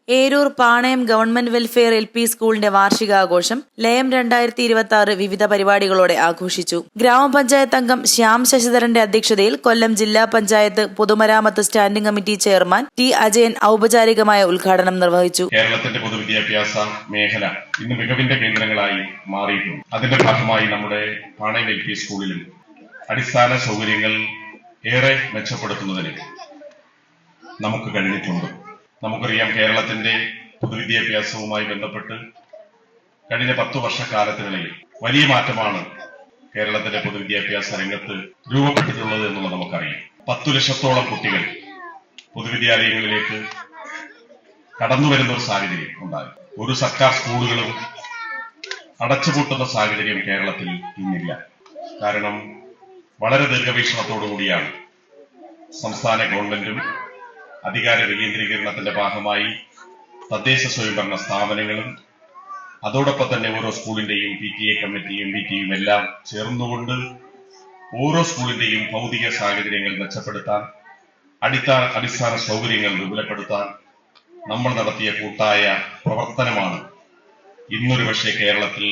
Eroor Panayam government welfare LP സ്കൂളിന്റെ വാർഷികാഘോഷം ലയം 2026 വിവിധ പരിപാടികളോടെ ആഘോഷിച്ചു. ഗ്രാമപഞ്ചായത്ത് അംഗം ശ്യാം ശശിധരന്റെ അധ്യക്ഷതയിൽ കൊല്ലം ജില്ലാ പഞ്ചായത്ത് പൊതുമരാമത്ത് standing committee chairman T. Ajayan ഔപചാരികമായ ഉദ്ഘാടനം നിർവഹിച്ചു. കേരളത്തിന്റെ പൊതുവിദ്യാഭ്യാസ മേഖല ഇന്ന് മികവിന്റെ കേന്ദ്രങ്ങളായി മാറിയിട്ടുണ്ട്. അതിന്റെ ഭാഗമായി നമ്മുടെ പാണയം LP സ്കൂളിലും അടിസ്ഥാന സൗകര്യങ്ങൾ ഏറെ മെച്ചപ്പെടുത്തുന്നതിന് നമുക്ക് കഴിഞ്ഞിട്ടുണ്ട്. നമുക്കറിയാം, കേരളത്തിന്റെ പൊതുവിദ്യാഭ്യാസവുമായി ബന്ധപ്പെട്ട് കഴിഞ്ഞ 10 വർഷക്കാലത്തിനിടയിൽ വലിയ മാറ്റമാണ് കേരളത്തിന്റെ പൊതുവിദ്യാഭ്യാസ രംഗത്ത് രൂപപ്പെട്ടിട്ടുള്ളത് എന്നുള്ളത് നമുക്കറിയാം. 10 ലക്ഷത്തോളം കുട്ടികൾ പൊതുവിദ്യാലയങ്ങളിലേക്ക് കടന്നു വരുന്ന ഒരു സാഹചര്യം ഉണ്ടായി. ഒരു സർക്കാർ സ്കൂളുകളും അടച്ചുപൂട്ടുന്ന സാഹചര്യം കേരളത്തിൽ ഇന്നില്ല. കാരണം വളരെ ദീർഘവീക്ഷണത്തോടുകൂടിയാണ് സംസ്ഥാന ഗവൺമെന്റും അധികാര വികേന്ദ്രീകരണത്തിന്റെ ഭാഗമായി തദ്ദേശ സ്വയംഭരണ സ്ഥാപനങ്ങളും അതോടൊപ്പം തന്നെ ഓരോ സ്കൂളിന്റെയും PTA കമ്മിറ്റിയും MPTയും എല്ലാം ചേർന്നുകൊണ്ട് ഓരോ സ്കൂളിന്റെയും ഭൗതിക സാഹചര്യങ്ങൾ മെച്ചപ്പെടുത്താൻ, അടിസ്ഥാന സൗകര്യങ്ങൾ വിപുലപ്പെടുത്താൻ നമ്മൾ നടത്തിയ കൂട്ടായ പ്രവർത്തനമാണ് ഇന്നൊരു പക്ഷേ കേരളത്തിൽ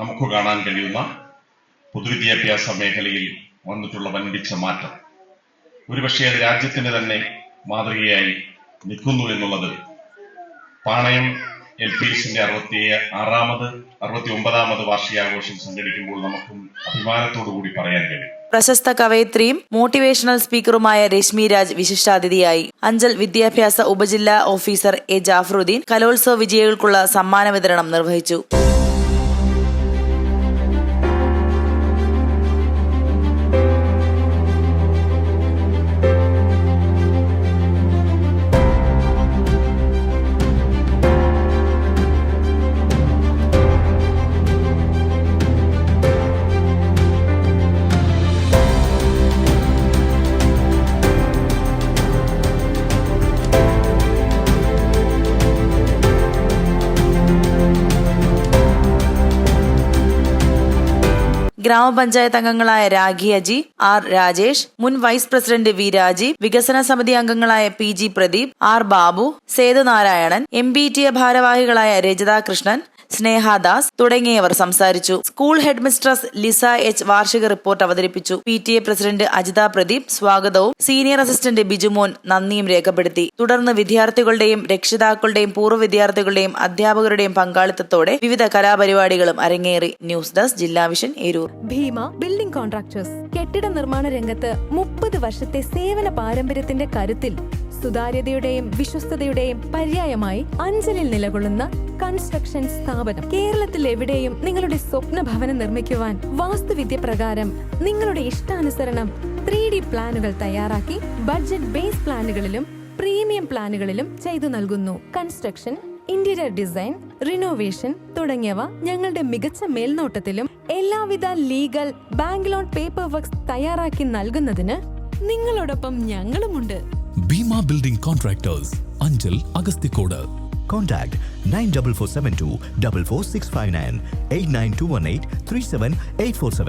നമുക്ക് കാണാൻ കഴിയുന്ന പൊതുവിദ്യാഭ്യാസ മേഖലയിൽ വന്നിട്ടുള്ള വൻപിച്ച മാറ്റം. ഒരുപക്ഷെ അത് രാജ്യത്തിന് തന്നെ മാതൃകയായി നിൽക്കുന്നു എന്നുള്ളത് പാണയം LPSന്റെ 69ാമത് വാർഷികാഘോഷം സംഘടിക്കുമ്പോൾ നമുക്കും അഭിമാനത്തോടുകൂടി പറയാൻ കഴിയും. പ്രശസ്ത കവയിത്രിയും മോട്ടിവേഷണൽ സ്പീക്കറുമായ രശ്മി രാജ് വിശിഷ്ടാതിഥിയായി. അഞ്ചൽ വിദ്യാഭ്യാസ ഉപജില്ലാ ഓഫീസർ A. ജാഫറുദ്ദീൻ കലോത്സവ വിജയികൾക്കുള്ള സമ്മാന വിതരണം നിർവഹിച്ചു. ഗ്രാമപഞ്ചായത്ത് അംഗങ്ങളായ രാഖി അജി, R. രാജേഷ്, മുൻ വൈസ് പ്രസിഡന്റ് V. രാജീവ്, വികസന സമിതി അംഗങ്ങളായ PG Pradeep, R. Babu, Sethu Narayanan, MPTA ഭാരവാഹികളായ രജിത കൃഷ്ണൻ, സ്നേഹദാസ് തുടങ്ങിയവർ സംസാരിച്ചു. School head mistress Lisa H. വാർഷിക റിപ്പോർട്ട് അവതരിപ്പിച്ചു. PTA പ്രസിഡന്റ് അജിത പ്രദീപ് സ്വാഗതവും സീനിയർ അസിസ്റ്റന്റ് ബിജുമോൻ നന്ദിയും രേഖപ്പെടുത്തി. തുടർന്ന് വിദ്യാർത്ഥികളുടെയും രക്ഷിതാക്കളുടെയും പൂർവ്വ വിദ്യാർത്ഥികളുടെയും അധ്യാപകരുടെയും പങ്കാളിത്തത്തോടെ വിവിധ കലാപരിപാടികളും അരങ്ങേറി. ന്യൂസ് ഡെസ്ക് ജില്ലാ vision Eroor. Bheema building contractors കെട്ടിട നിർമ്മാണ രംഗത്ത് 30 വർഷത്തെ സേവന പാരമ്പര്യത്തിന്റെ കരുത്തിൽ സുതാര്യതയുടെയും വിശ്വസ്തതയുടെയും പര്യായമായി അഞ്ചലിൽ നിലകൊള്ളുന്ന കൺസ്ട്രക്ഷൻ സ്ഥാപനം. കേരളത്തിൽ എവിടെയും നിങ്ങളുടെ സ്വപ്ന ഭവനം നിർമ്മിക്കുവാൻ വാസ്തുവിദ്യ പ്രകാരം നിങ്ങളുടെ ഇഷ്ടാനുസരണം 3D പ്ലാനുകൾ തയ്യാറാക്കി ബഡ്ജറ്റ് ബേസ് പ്ലാനുകളിലും പ്രീമിയം പ്ലാനുകളിലും ചെയ്തു നൽകുന്നു. കൺസ്ട്രക്ഷൻ, ഇന്റീരിയർ ഡിസൈൻ, റിനോവേഷൻ തുടങ്ങിയവ ഞങ്ങളുടെ മികച്ച മേൽനോട്ടത്തിലും എല്ലാവിധ legal bank loan paper works തയ്യാറാക്കി നൽകുന്നതിന് നിങ്ങളോടൊപ്പം ഞങ്ങളുമുണ്ട്. Bhima building contractors, Anchal, Agasthikode. Contact 94472 44659 89218 37847.